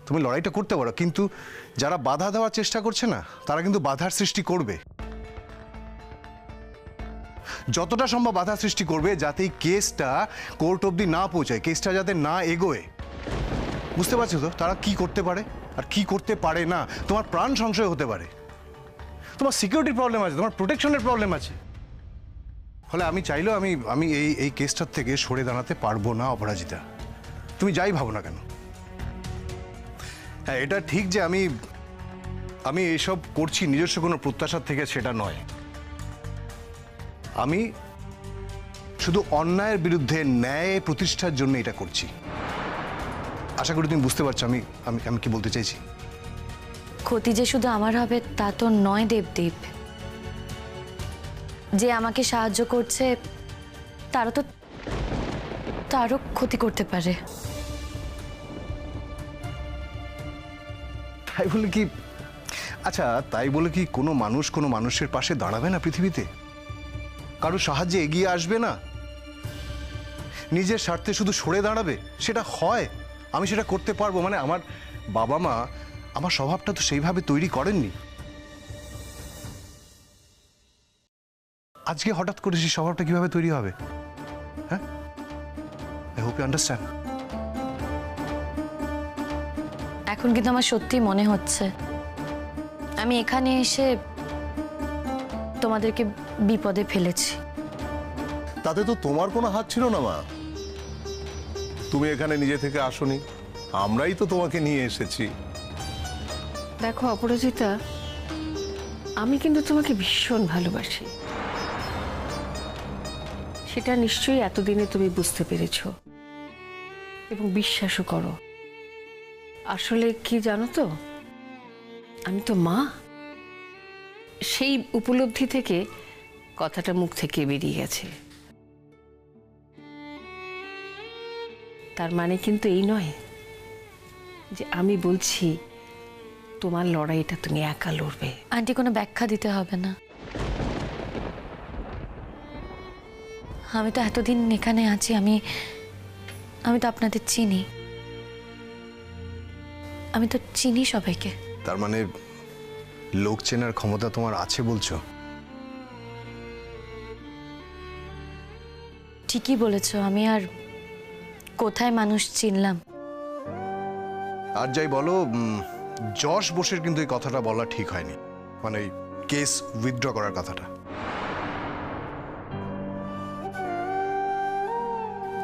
তুমি লড়াইটা করতে পারো, কিন্তু যারা বাধা দেওয়ার চেষ্টা করছে না তারা কিন্তু বাধার সৃষ্টি করবে। যতটা সম্ভব বাধা সৃষ্টি করবে যাতে এই কেসটা কোর্ট অবধি না পৌঁছায়, কেসটা যাতে না এগোয়। বুঝতে পারছো তো তারা কি করতে পারে আর কি করতে পারে না? তোমার প্রাণ সংশয় হতে পারে, তোমার সিকিউরিটির প্রবলেম আছে, তোমার প্রোটেকশনের প্রবলেম আছে। ফলে আমি চাইলেও আমি এই কেসটার থেকে সরে দাঁড়াতে পারবো না অপরাজিতা, তুমি যাই ভাবো না কেন। হ্যাঁ, এটা ঠিক যে আমি এইসব করছি নিজস্ব কোনো প্রত্যাশার থেকে, সেটা নয়। আমি শুধু অন্যায়ের বিরুদ্ধে ন্যায় প্রতিষ্ঠার জন্য এটা করছি। আশা করি তুমি বুঝতে পারছো আমি আমি আমি কি বলতে চাইছি। ক্ষতি যে শুধু আমার হবে তা তো নয় দেবদীপ। যে আমাকে সাহায্য করছে তারও ক্ষতি করতে পারে। তাই বলে কি, আচ্ছা তাই বলে কি কোনো মানুষ কোনো মানুষের পাশে দাঁড়াবে না পৃথিবীতে? কারো সাহায্যে এগিয়ে আসবে না, নিজের স্বার্থে শুধু সরে দাঁড়াবে? সেটা হয়? আমি সেটা করতে পারবো? মানে আমার বাবা মা আমার স্বভাবটা তো সেইভাবে তৈরি করেননি। আজকে হঠাৎ করে সেই স্বভাবটা কিভাবে তৈরি হবে? হ্যাঁ, আই হোপ ইউ আন্ডারস্ট্যান্ড। এখন কিন্তু আমার সত্যি মনে হচ্ছে আমি এখানে এসে তোমাদেরকে বিপদে ফেলেছি। তাতে তো তোমার কোনো হাত ছিল না মা, তুমি এখানে নিজে থেকে আসোনি, আমরাই তো তোমাকে নিয়ে এসেছি। দেখো অপরাজিতা, আমি কিন্তু তোমাকে ভীষণ ভালোবাসি, সেটা নিশ্চয়ই এতদিনে তুমি বুঝতে পেরেছো এবং বিশ্বাসও করো। আসলে কি জানো তো, আমি তো মা, সেই উপলব্ধি থেকে কথাটা মুখ থেকে বেরিয়ে গেছে। তার মানে কিন্তু এই নয় যে আমি বলছি তোমার লড়াইটা তুমি একা লড়বে। আন্টি, কোনো ব্যাখ্যা দিতে হবে না। আমি তো এতদিন এখানে আছি, আমি তো আপনাদের চিনি, আমি তো চিনি সবাইকে। তার মানে লোক চেনার ক্ষমতা তোমার আছে বলছো? ঠিকই বলেছ, আমি আর কোথায় মানুষ চিনলাম। আর যাই বলো, যশ বোসের কিন্তু এই কথাটা বলা ঠিক হয়নি, মানে কেস উইথড্র করার কথাটা।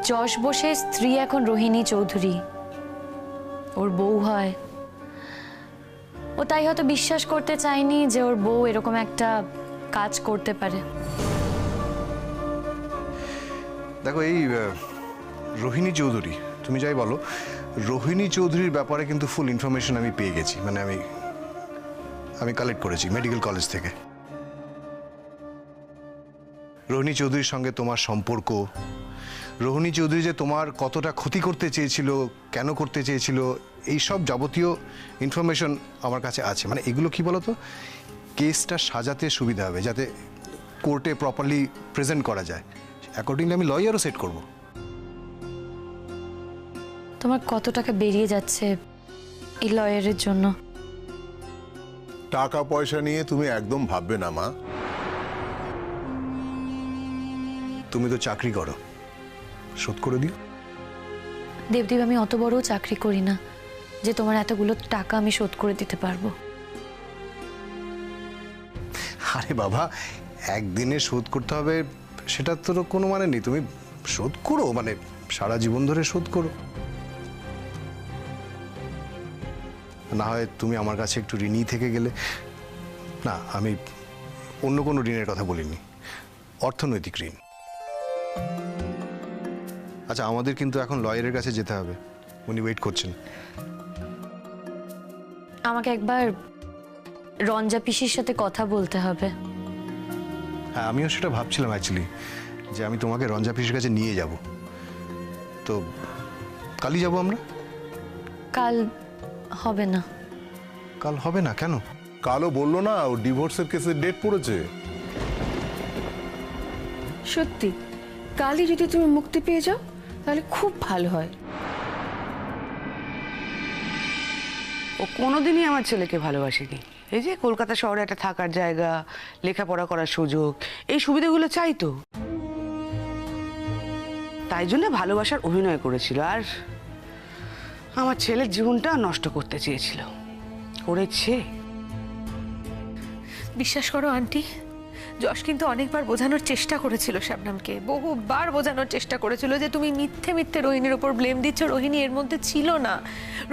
যশ বোসের স্ত্রী এখন রোহিণী চৌধুরী, ওর বউ হয়। ও তাই হয়তো বিশ্বাস করতে চায়নি যে ওর বউ এরকম একটা কাজ করতে পারে। দেখো, এই রোহিণী চৌধুরী, তুমি যাই বলো, রোহিণী চৌধুরীর ব্যাপারে কিন্তু ফুল ইনফরমেশন আমি পেয়ে গেছি, মানে আমি কালেক্ট করেছি মেডিকেল কলেজ থেকে। রোহিণী চৌধুরীর সঙ্গে তোমার সম্পর্ক, রোহিণী চৌধুরী যে তোমার কতটা ক্ষতি করতে চেয়েছিল, কেন করতে চেয়েছিল, এই সব যাবতীয় ইনফরমেশন আমার কাছে আছে। মানে এগুলো কি বলতো, কেসটা সাজাতে সুবিধা হবে, যাতে কোর্টে প্রপারলি প্রেজেন্ট করা যায়। অ্যাকর্ডিংলি আমি লয়ারও সেট করব। তোমার কত টাকা বেরিয়ে যাচ্ছে এই লয়ারের জন্য? টাকা পয়সা নিয়ে তুমি একদম ভাববে না মা। তুমি তো চাকরি করো, শোধ করে দিও। দেবদীপ, আমি অত বড় চাকরি করি না যে তোমার এতগুলো টাকা আমি শোধ করে দিতে পারবো। আরে বাবা, একদিনে শোধ করতে হবে সেটা তো কোনো মানে নেই। তুমি শোধ করো, মানে সারা জীবন ধরে শোধ করো। না হয় তুমি আমার কাছে একটু ঋণী থেকে গেলে। না, আমি অন্য কোনো ঋণের কথা বলিনি, অর্থনৈতিক ঋণ। আচ্ছা, আমাদের কিন্তু এখন লয়ারের কাছে যেতে হবে, উনি ওয়েট করছেন। আমাকে একবার রঞ্জা পিসির সাথে কথা বলতে হবে। হ্যাঁ, আমিও সেটা ভাবছিলাম অ্যাকচুয়ালি, যে আমি তোমাকে রঞ্জা পিসির কাছে নিয়ে যাব। তো কালই যাব আমরা? কাল হবে না। কাল হবে না কেন? কালও বললো না ও ডিভোর্সের কেসের ডেট পড়েছে। সত্যি কালই যদি তুমি মুক্তি পেয়ে যাও তাহলে খুব ভালো হয়। ও কোনোদিনই আমার ছেলেকে ভালোবাসেনি। এই যে কলকাতা শহরে একটা থাকার জায়গা, লেখাপড়া করার সুযোগ, এই সুবিধাগুলো চাইতো, তাই জন্য ভালোবাসার অভিনয় করেছিল আর আমার ছেলের জীবনটা নষ্ট করতে চেয়েছিল। করেছে। বিশ্বাস করো আন্টি, যশ কিন্তু অনেকবার বোঝানোর চেষ্টা করেছিল শবনমকে, বহুবার বোঝানোর চেষ্টা করেছিল যে তুমি মিথ্যে মিথ্যে রোহিণীর ওপর ব্লেম দিচ্ছ, রোহিণী এর মধ্যে ছিল না।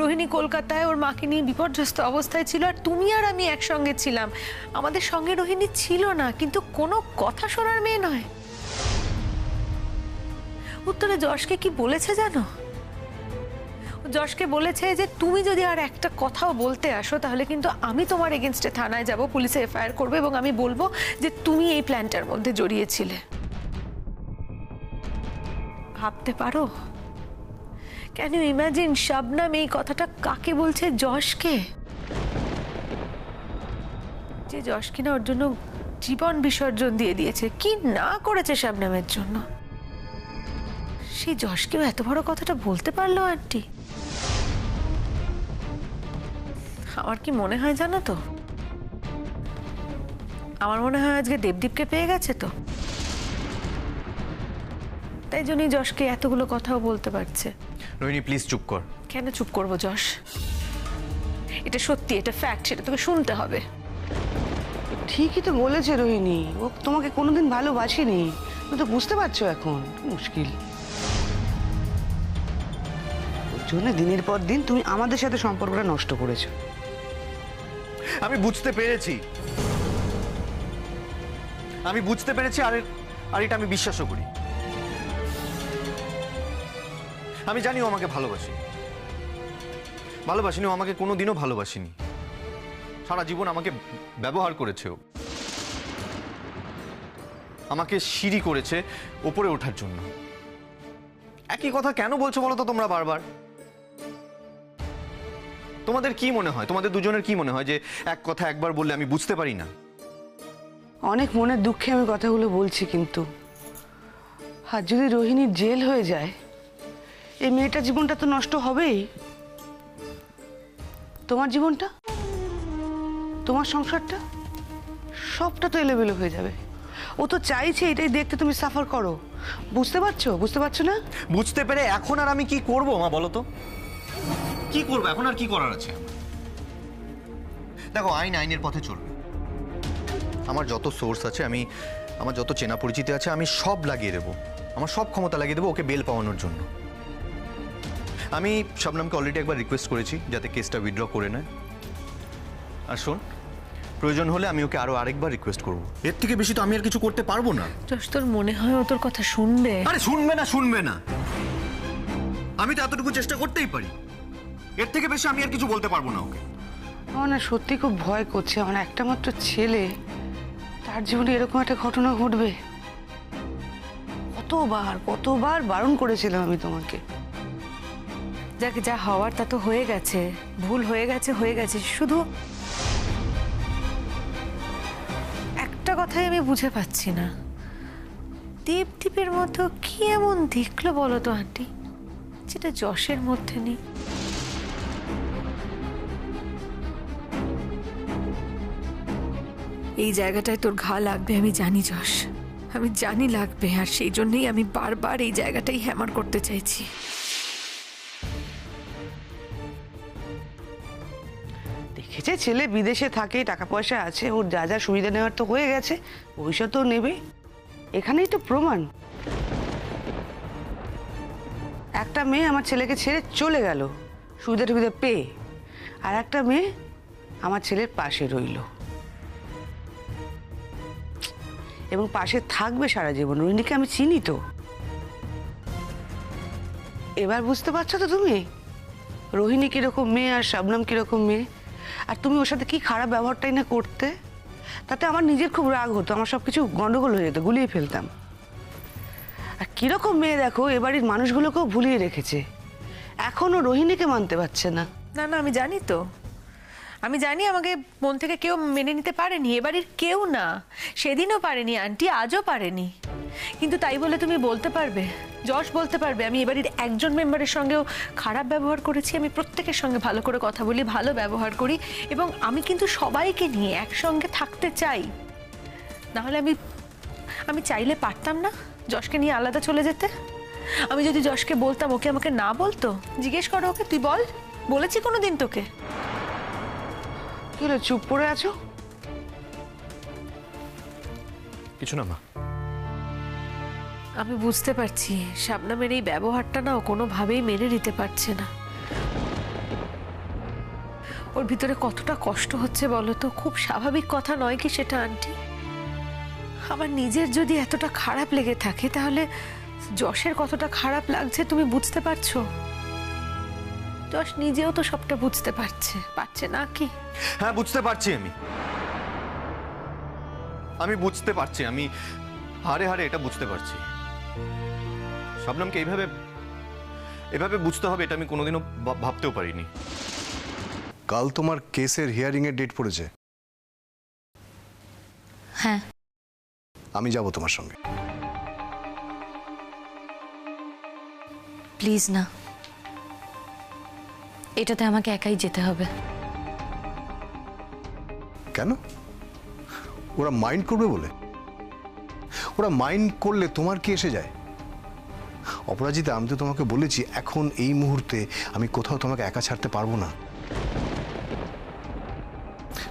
রোহিণী কলকাতায় ওর মাকে নিয়ে বিপর্যস্ত অবস্থায় ছিল আর তুমি আর আমি একসঙ্গে ছিলাম, আমাদের সঙ্গে রোহিণী ছিল না। কিন্তু কোনো কথা শোনার মেয়ে নয়। উত্তরে যশকে কি বলেছে জানো? যশকে বলেছে যে তুমি যদি আর একটা কথাও বলতে আসো তাহলে কিন্তু আমি তোমার এগেনস্টে থানায় যাব, পুলিশে এফআইআর করবে এবং আমি বলবো যে তুমি এই প্ল্যানটার মধ্যে জড়িয়েছিলে। ভাবতে পারো? ক্যান ইউ ইমাজিন শবনম এই কথাটা কাকে বলছে? যশকে। যে যশ কিনা ওর জন্য জীবন বিসর্জন দিয়ে দিয়েছে, কি না করেছে শবনমের জন্য। সেই যশকেও এত বড় কথাটা বলতে পারলো আন্টি? আমার কি মনে হয় জানো তো, আমার মনে হয় আজকে দেবদীপকে পেয়ে গেছে তো, তাই জন্যই যশকে এতগুলো কথাও বলতে পারছে। রোহিণী প্লিজ চুপ কর। কেন চুপ করবো যশ? এটা সত্যি, এটা ফ্যাক্ট, সেটা তোকে শুনতে হবে। ঠিকই তো বলেছে রোহিণী, ও তোমাকে কোনোদিন ভালোবাসেনি। তুমি তো বুঝতে পারছো এখন মুশকিল। ওর জন্য দিনের পর দিন তুমি আমাদের সাথে সম্পর্কটা নষ্ট করেছো। আমি বুঝতে পেরেছি, আর এটা আমি বিশ্বাসও করি। আমি জানি ও আমাকে ভালোবাসেনি, ও আমাকে কোনোদিনও ভালোবাসেনি। সারা জীবন আমাকে ব্যবহার করেছে, ও আমাকে সিঁড়ি করেছে ওপরে ওঠার জন্য। একই কথা কেন বলছো বলো তো তোমরা বারবার? তোমাদের কি মনে হয়, তোমাদের দুজনের কি মনে হয় যে এক কথা একবার বললে আমি বুঝতে পারি না? অনেক মনের দুঃখে আমি কথাগুলো বলছি, কিন্তু আর যদি রোহিণীর জেল হয়ে যায়, এই মেয়েটার জীবনটা তো নষ্ট হবেই। তোমার জীবনটা, তোমার সংসারটা, সবটা তো এলোমেলো হয়ে যাবে। ও তো চাইছে এটাই দেখতে তুমি সাফার করো। বুঝতে পারছো না? বুঝতে পেরে এখন আর আমি কি করব মা বলো তো? কি করবো এখন? আর কি করার আছে? দেখো, আইনের পথে চলবে। আমার যত সোর্স আছে, আমার যত চেনা পরিচিতি আছে, আমি সব লাগিয়ে দেবো, আমার সব ক্ষমতা লাগিয়ে দেবো ওকে বেল পাওয়ানোর জন্য। আমি শবনমকে অলরেডি একবার রিকোয়েস্ট করেছি যাতে কেসটা উইথড্র করে নেয়। আর শোন, প্রয়োজন হলে আমি ওকে আরো আরেকবার রিকোয়েস্ট করবো। এর থেকে বেশি তো আমি আর কিছু করতে পারবো না। যশ, তোর মনে হয় ও তোর কথা শুনবে? আরে শুনবে না, আমি তো এতটুকু চেষ্টা করতেই পারি। এর থেকে বেশি আমি আর কিছু বলতে পারবো না ওকে। আমার না সত্যি খুব ভয় করছে। আমার একটা মাত্র ছেলে, তার জীবনে এরকম একটা ঘটনা ঘটবে। কতবার বারণ করেছিলাম আমি তোমাকে। যাকে যা হওয়ার তা তো হয়ে গেছে, ভুল হয়ে গেছে। শুধু একটা কথাই আমি বুঝে পাচ্ছি না, দেবদীপের মধ্যে কি এমন দেখলো বলো তো আন্টি, যেটা যশের মধ্যে নেই? এই জায়গাটায় তোর ঘা লাগবে আমি জানি যশ, আমি জানি লাগবে, আর সেই জন্যই আমি বারবার এই জায়গাটাই হ্যামার করতে চাইছি। দেখেছে ছেলে বিদেশে থাকে, টাকা পয়সা আছে, ওর যা যা সুবিধা নেওয়ার তো হয়ে গেছে, ভবিষ্যতেও নেবে। এখানেই তো প্রমাণ। একটা মেয়ে আমার ছেলেকে ছেড়ে চলে গেল সুবিধা টুবিধা পেয়ে, আর একটা মেয়ে আমার ছেলের পাশে রইল এবং পাশে থাকবে সারা জীবন। রোহিণীকে আমি চিনি তো। এবার বুঝতে পারছো তো তুমি রোহিণী কিরকম মেয়ে আর শবনম কিরকম মেয়ে? আর তুমি ওর সাথে কি খারাপ ব্যবহারটাই না করতে, তাতে আমার নিজের খুব রাগ হতো, আমার সব কিছু গন্ডগোল হয়ে যেত, গুলিয়ে ফেলতাম। আর কিরকম মেয়ে দেখো, এ বাড়ির মানুষগুলোকেও ভুলিয়ে রেখেছে, এখনো রোহিণীকে মানতে পারছে না। না, আমি জানি তো, আমি জানি আমাকে মন থেকে কেউ মেনে নিতে পারেনি, এবারের কেউ না। সেদিনও পারেনি আন্টি, আজও পারেনি। কিন্তু তাই বলে তুমি বলতে পারবে যশ বলতে পারবে আমি এবারের একজন মেম্বারের সঙ্গেও খারাপ ব্যবহার করেছি। আমি প্রত্যেকের সঙ্গে ভালো করে কথা বলি, ভালো ব্যবহার করি, এবং আমি কিন্তু সবাইকে নিয়ে একসঙ্গে থাকতে চাই। নাহলে আমি চাইলে পারতাম না যশকে নিয়ে আলাদা চলে যেতে? আমি যদি যশকে বলতাম, ওকে আমাকে না বলতো? জিজ্ঞেস করো ওকে, তুই বল, বলেছি কোনোদিন তোকে? কি হলো, চুপ করে আছো? কিছু না মা। আমি বুঝতে পারছি শাবনামের এই ব্যবহারটা না ও কোনোভাবেই মেনে নিতে পারছে না। ওর ভিতরে কতটা কষ্ট হচ্ছে বলো তো? খুব স্বাভাবিক কথা নয় কি সেটা আন্টি? আমার নিজের যদি এতটা খারাপ লেগে থাকে, তাহলে যশের কতটা খারাপ লাগছে তুমি বুঝতে পারছো? যশ নিজেও তো সবটা বুঝতে পারছে না কি? হ্যাঁ, বুঝতে পারছি। আমি বুঝতে পারছি। আমি হারে হারে এটা বুঝতে পারছি। শবনমকে এভাবে বুঝতে হবে এটা আমি কোনোদিনও ভাবতেও পারিনি। কাল তোমার কেসের হিয়ারিং এর ডেট পড়েছে। হ্যাঁ, আমি যাব তোমার সঙ্গে। প্লিজ না, এটাতে আমাকে একাই যেতে হবে। কেন? ওরা মাইন্ড করবে বলে? ওরা মাইন্ড করলে তোমার কি এসে যায়? অপরাজিতা, আমি তো তোমাকে বলেছি এখন এই মুহূর্তে আমি কোথাও তোমাকে একা ছাড়তে পারবো না।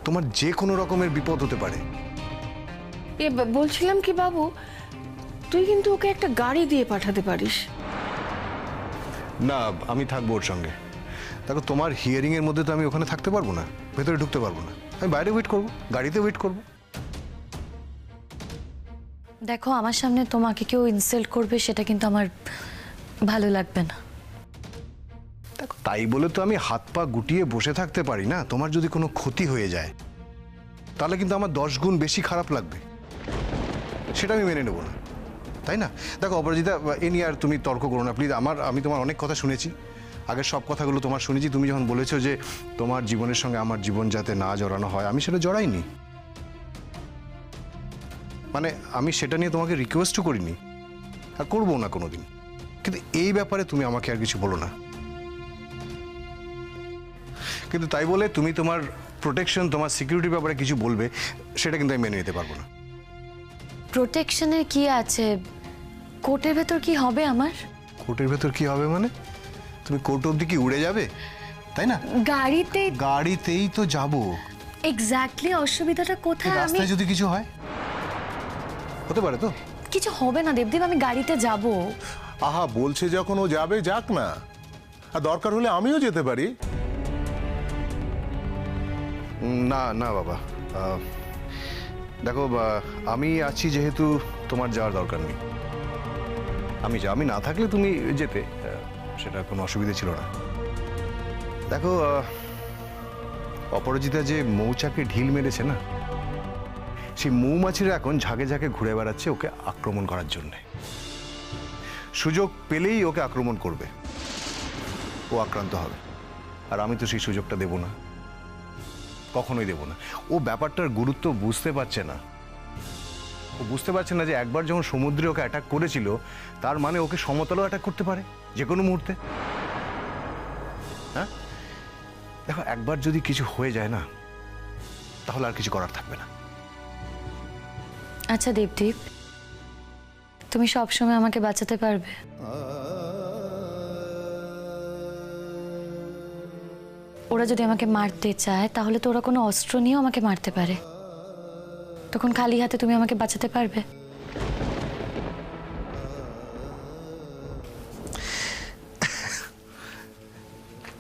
তোমার যে কোনো রকমের বিপদ হতে পারে। বলছিলাম কি বাবু, তুই কিন্তু ওকে একটা গাড়ি দিয়ে পাঠাতে পারিস। না, আমি থাকবো ওর সঙ্গে। দেখো, তোমার হিয়ারিং এর মধ্যে তো আমি ওখানে থাকতে পারবো না, ভেতরে ঢুকতে পারবো না। আমি বাইরে ওয়েট করবো, গাড়িতে ওয়েট করবো। দেখো, আমার সামনে তোমাকে কেউ ইনসাল্ট করবে সেটা কিন্তু আমার ভালো লাগবে না। দেখো, তাই বলে তো আমি হাত পা গুটিয়ে বসে থাকতে পারি না। তোমার যদি কোনো ক্ষতি হয়ে যায় তাহলে কিন্তু আমার 10 গুণ বেশি খারাপ লাগবে, সেটা আমি মেনে নেবো না, তাই না? দেখো অপরাজিতা, এ নিয়ে আর তুমি তর্ক করো না প্লিজ। আমি তোমার অনেক কথা শুনেছি, আগের সব কথাগুলো তোমার শুনেছি। তুমি যখন বলেছো যে তোমার জীবনের সঙ্গে আমার জীবন যাতে না জড়ানো হয়, আমি সেটা জড়াইনি। মানে আমি সেটা নিয়ে তোমাকে রিকোয়েস্টও করিনি, আর করবো না কোনোদিন। কিন্তু এই ব্যাপারে তুমি আমাকে আর কিছু বলো না। কিন্তু তাই বলে তুমি তোমার প্রোটেকশন, তোমার সিকিউরিটির ব্যাপারে কিছু বলবে, সেটা কিন্তু আমি মেনে নিতে পারবো না। প্রোটেকশনের কি আছে? কোর্টের ভেতর কি হবে আমার? কোর্টের ভেতর কি হবে মানে? তুমি কোর্ট অবধি কি উড়ে যাবে, তাই না? গাড়িতেই তো যাবো। এক্স্যাক্টলি, অসুবিধাটা কোথায়? আমি রাস্তায় যদি কিছু হয়, হতে পারে তো। কিছু হবে না দেবদেব, আমি গাড়িতে যাব। আহা, বলছে যখন ও যাবে, যাক না। আর দরকার হলে আমিও যেতে পারি। না না বাবা, দেখো আমি আছি যেহেতু তোমার যাওয়ার দরকার নেই। আমি না থাকলে তুমি যেতে, সেটা কোনো অসুবিধা ছিল না। দেখো, অপরাজিতা যে মৌচাকে ঢিল মেরেছে না, সেই মৌমাছিরা এখন ঝাঁকে ঝাঁকে ঘুরে বেড়াচ্ছে ওকে আক্রমণ করার জন্য। সুযোগ পেলেই ওকে আক্রমণ করবে, ও আক্রান্ত হবে। আর আমি তো সেই সুযোগটা দেব না, কখনোই দেব না। ও ব্যাপারটার গুরুত্ব বুঝতে পারছে না। ও বুঝতে পারছে না যে একবার যখন সমুদ্রে ওকে অ্যাটাক করেছিল, তার মানে ওকে সমতলও অ্যাটাক করতে পারে যে কোনো মুহূর্তে। হ্যাঁ, দেখো, একবার যদি কিছু হয়ে যায় না, তাহলে আর কিছু করার থাকবে না। আচ্ছা দেবদীপ, তুমি সবসময় আমাকে বাঁচাতে পারবে? ওরা যদি আমাকে মারতে চায়, তাহলে তো ওরা কোনো অস্ত্র নিয়েও আমাকে মারতে পারে। তখন খালি হাতে তুমি আমাকে বাঁচাতে পারবে?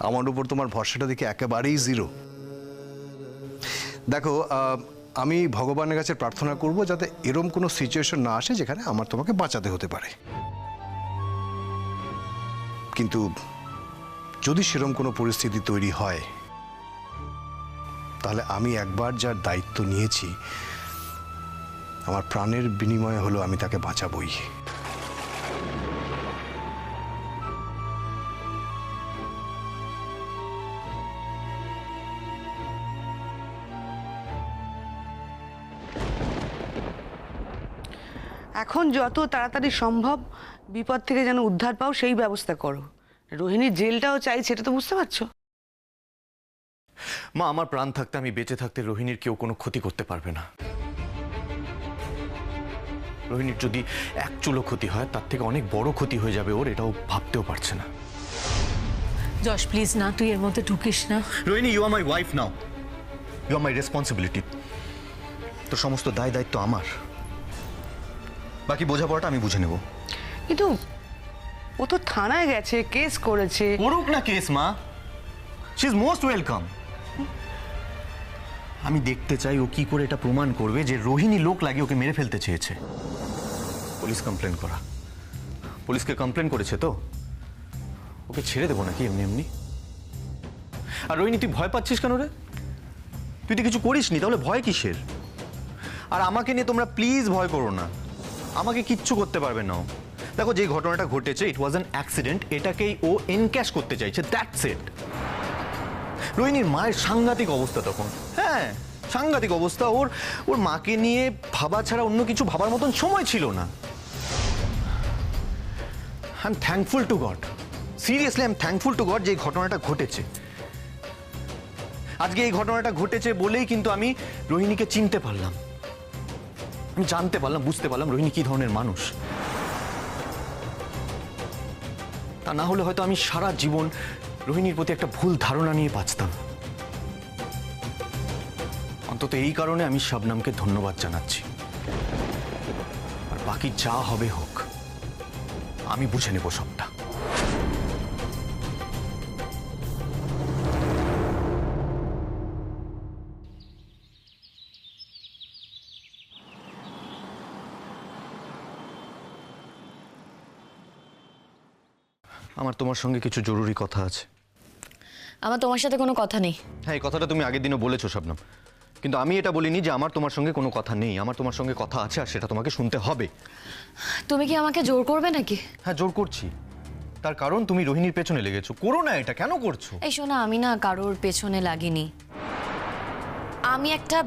আমার উপর তোমার ভরসাটা দেখে একেবারেই জিরো। দেখো, আমি ভগবানের কাছে প্রার্থনা করব যাতে এরম কোনো সিচুয়েশন না আসে যেখানে আমার তোমাকে বাঁচাতে হতে পারে। কিন্তু যদি সেরম কোনো পরিস্থিতি তৈরি হয়, তাহলে আমি একবার যার দায়িত্ব নিয়েছি, আমার প্রাণের বিনিময়ে হলো আমি তাকে বাঁচাবই। এখন যত তাড়াতাড়ি সম্ভব বিপদ থেকে যেন উদ্ধার পাও সেই ব্যবস্থা করো। রোহিণীর জেলটাও চাই, সেটা তো বুঝতে পারছো। মা, আমার প্রাণ থাকতে, আমি বেঁচে থাকতে রোহিণীর কেউ কোনো ক্ষতি করতে পারবে না। রোহিণীর যদি এক চুলো ক্ষতি হয়, তার থেকে অনেক বড় ক্ষতি হয়ে যাবে ওর, এটাও ভাবতেও পারছে না। যশ প্লিজ না, তুই এর মধ্যে ঢুকিস না। Rohini, you are my wife now, you are my responsibility. তো সমস্ত দায় দায়িত্ব আমার, বাকি বোঝাপড়াটা আমি বুঝে নেব। কিন্তু ও তো থানায় গেছে, কেস করেছে। করুক না কেস মা, শি ইজ মোস্ট ওয়েলকাম। আমি দেখতে চাই ও কি করে এটা প্রমাণ করবে যে রোহিণী লোক লাগিয়ে ওকে মেরে ফেলতে চেয়েছে। পুলিশ কমপ্লেন করা, পুলিশকে কমপ্লেন করেছে তো ওকে ছেড়ে দেবো নাকি এমনি এমনি? আর রোহিণী, তুই ভয় পাচ্ছিস কেন রে? তুই তো কিছু করিসনি, তাহলে ভয় কিসের? আর আমাকে নিয়ে তোমরা প্লিজ ভয় করো না, আমাকে কিচ্ছু করতে পারবে না ও। দেখো, যে ঘটনাটা ঘটেছে ইট ওয়াজ অ্যান অ্যাক্সিডেন্ট, এটাকেই ও এনক্যাশ করতে চাইছে, দ্যাটস ইট। রোহিণীর মায়ের সাংঘাতিক অবস্থা তখন, হ্যাঁ সাংঘাতিক অবস্থা। ওর মাকে নিয়ে ভাবা ছাড়া অন্য কিছু ভাবার মতন সময় ছিল না। I am thankful to god, seriously I am thankful to god যে এই ঘটনাটা ঘটেছে। আজকে এই ঘটনাটা ঘটেছে বলেই কিন্তু আমি রোহিণীকে চিনতে পারলাম, আমি জানতে পারলাম, বুঝতে পারলাম রোহিণী কি ধরনের মানুষ। তা না হলে হয়তো আমি সারা জীবন রোহিণীর প্রতি একটা ভুল ধারণা নিয়ে বাঁচতাম। অন্তত এই কারণে আমি শবনমকে ধন্যবাদ জানাচ্ছি। আর বাকি যা হবে হোক, আমি বুঝে নেব সবটা। আমার তোমার সঙ্গে কিছু জরুরি কথা আছে। আমার তোমার সাথে কোনো কথা নেই। হ্যাঁ, এই কথাটা তুমি আগের দিনও বলেছো শবনম, কিন্তু আমি এটা বলিনি যে আমার তোমার সঙ্গে কোনো কথা নেই। আমার তোমার সঙ্গে কথা আছে, আর সেটা তোমাকে শুনতে হবে। তুমি কি আমাকে জোর করবে নাকি? হ্যাঁ, জোর করছি, তার কারণ তুমি রোহিণীর পেছনে লেগেছো। করো না এটা, কেন করছো? এই শোনো, আমি না কারোর পেছনে লাগিনি। আমি একটা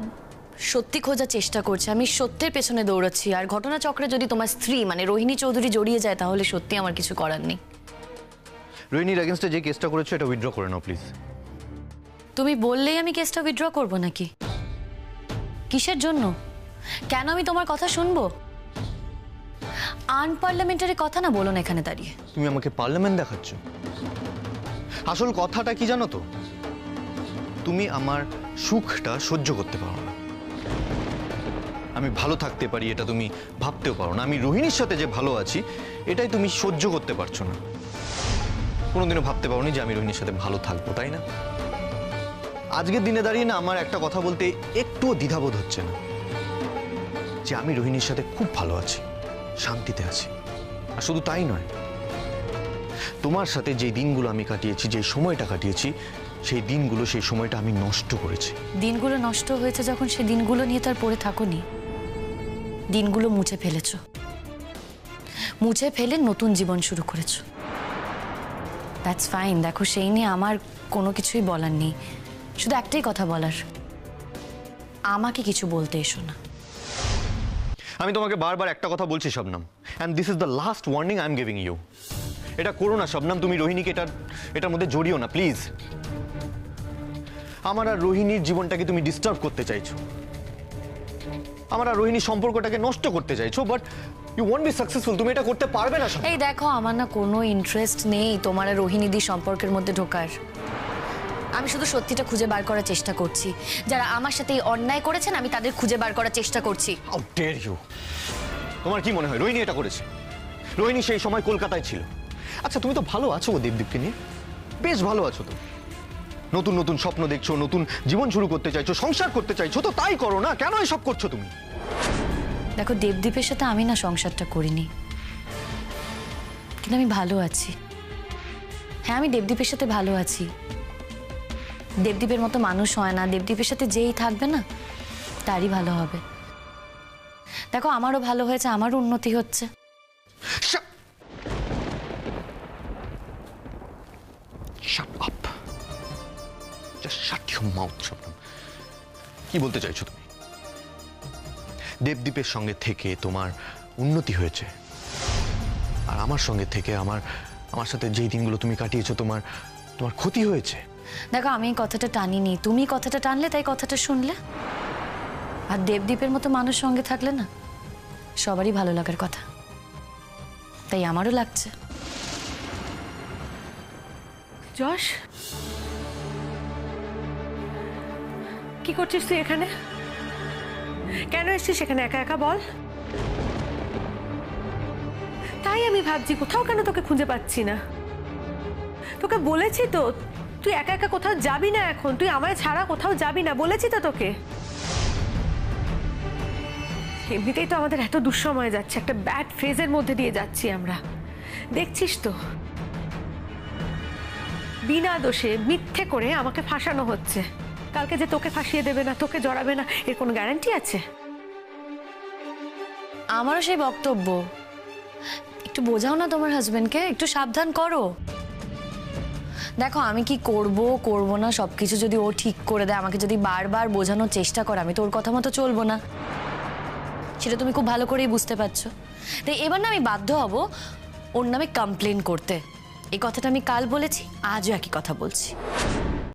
সত্যি খোঁজার চেষ্টা করছি, আমি সত্যের পেছনে দৌড়াচ্ছি। আর ঘটনাচক্রে যদি তোমার স্ত্রী মানে রোহিণী চৌধুরী জড়িয়ে যায়, তাহলে সত্যি আমার কিছু করার নেই। রোহিণীর এগেনস্টে যে কেসটা করেছো এটা উইথড্র করে নাও প্লিজ। তুমি বললেই আমি কেসটা উইথড্র করবো নাকি? কিসের জন্য? কেন আমি তোমার কথা শুনবো? আনপার্লামেন্টারি কথা না বলো না এখানে দাঁড়িয়ে। তুমি আমাকে পার্লামেন্ট দেখাচ্ছ? আসল কথাটা কি জানো তো, তুমি আমার সুখটা সহ্য করতে পারো না। আমি ভালো থাকতে পারি এটা তুমি ভাবতেও পারো না। আমি রোহিণীর সাথে যে ভালো আছি এটাই তুমি সহ্য করতে পারছো না। কোনোদিনও ভাবতে পারোনি যে আমি রোহিণীর সাথে ভালো থাকবো, তাই না? আজকের দিনে দাঁড়িয়ে না আমার একটা কথা বলতে একটুও দ্বিধাবোধ হচ্ছে না যে আমি রোহিণীর সাথে খুব ভালো আছি, শান্তিতে আছি। আর শুধু তাই নয়, তোমার সাথে যে দিনগুলো আমি কাটিয়েছি, যে সময়টা কাটিয়েছি, সেই দিনগুলো, সেই সময়টা আমি নষ্ট করেছি। দিনগুলো নষ্ট হয়েছে যখন, সে দিনগুলো নিয়ে তার পড়ে থাকোনি। দিনগুলো মুছে ফেলেছো, মুছে ফেলে নতুন জীবন শুরু করেছো। That's fine. দেখো, সেই নিয়ে আমার কোনো কিছুই বলার নেই। শুধু একটাই কথা বলার, আমাকে কিছু বলতে এসো না। আমি তোমাকে বারবার একটা কথা বলছি Shabnam, and this is the last warning I am giving you. এটা করো না শবনম, তুমি রোহিণীকে এটার মধ্যে জড়িও না প্লিজ। আমার আর রোহিণীর জীবনটাকে তুমি ডিস্টার্ব করতে চাইছো, আমার আর রোহিণীর সম্পর্কটাকে নষ্ট করতে চাইছো, but you won't be successful. তুমি এটা করতে পারবে না। এই দেখো, আমার না কোনো ইন্টারেস্ট নেই তোমার আর রোহিণীদি সম্পর্কের মধ্যে ঢোকার। আমি শুধু সত্যিটা খুঁজে বার করার চেষ্টা করছি। যারা আমার সাথে এই অন্যায় করেছেন, আমি তাদের খুঁজে বার করার চেষ্টা করছি। How dare you! তোমার কি মনে হয় রোহিণী এটা করেছে? রোহিণী সেই সময় কলকাতায় ছিল। আচ্ছা, তুমি তো ভালো আছো ও দেবদীপকে নিয়ে, বেশ ভালো আছো তো। নতুন নতুন স্বপ্ন দেখছো, নতুন জীবন শুরু করতে চাইছো, সংসার করতে চাইছো, তো তাই করো না। কেন এসব করছো তুমি? দেখো, দেবদীপের সাথে আমি না সংসারটা করিনি, কিন্তু আমি ভালো আছি। হ্যাঁ, আমি দেবদীপের সাথে ভালো আছি। দেবদীপের মতো মানুষ হয় না। দেবদীপের সাথে যেই থাকবে না, তারই ভালো হবে। দেখো, আমারও ভালো হয়েছে, আমারও উন্নতি হচ্ছে। Shut up. Just shut your mouth, Shabnam. কি বলতে চাইছো তুমি? দেবদীপের সঙ্গে থেকে তোমার উন্নতি হয়েছে। আর আমার সঙ্গে থেকে আমার সাথে যেই দিনগুলো তুমি কাটিয়েছো তোমার ক্ষতি হয়েছে। দেখো, আমি এই কথাটা টানিনি, তুমি কথাটা টানলে, তাই কথাটা শুনলে। আর দেবদীপের মতো মানুষ সঙ্গে থাকলে না সবারই ভালো লাগার কথা, তাই আমারও লাগছে। যশ, কি করছিস তুই এখানে? কেন এসছিস এখানে একা একা বল? তাই আমি ভাবছি কোথাও কেন তোকে খুঁজে পাচ্ছি না। তোকে বলেছি তো তুই একা একা কোথাও যাবি না এখন, তুই আমায় ছাড়া কোথাও যাবি না, বলেছি তো তোকে। এমনিতেই তো আমাদের এত দুঃসময় যাচ্ছে, একটা ব্যাড ফেজের মধ্যে দিয়ে যাচ্ছি আমরা, দেখছিস তো। বিনা দোষে মিথ্যে করে আমাকে ফাঁসানো হচ্ছে। কালকে যে তোকে ফাঁসিয়ে দেবে না, তোকে জড়াবে না, এর কোনো গ্যারান্টি আছে? আমারও সেই বক্তব্য। একটু বোঝাও না তোমার হাজবেন্ডকে, একটু সাবধান করো। দেখো, আমি কি করব না সবকিছু যদি ও ঠিক করে দেয়, আমাকে যদি বারবার বোঝানোর চেষ্টা করে, আমি তো ওর কথা মতো চলবো না, সেটা তুমি খুব ভালো করেই বুঝতে পারছো। তাই এবার না আমি বাধ্য হব ওর নামে কমপ্লেন করতে। এই কথাটা আমি কাল বলেছি, আজও একই কথা বলছি।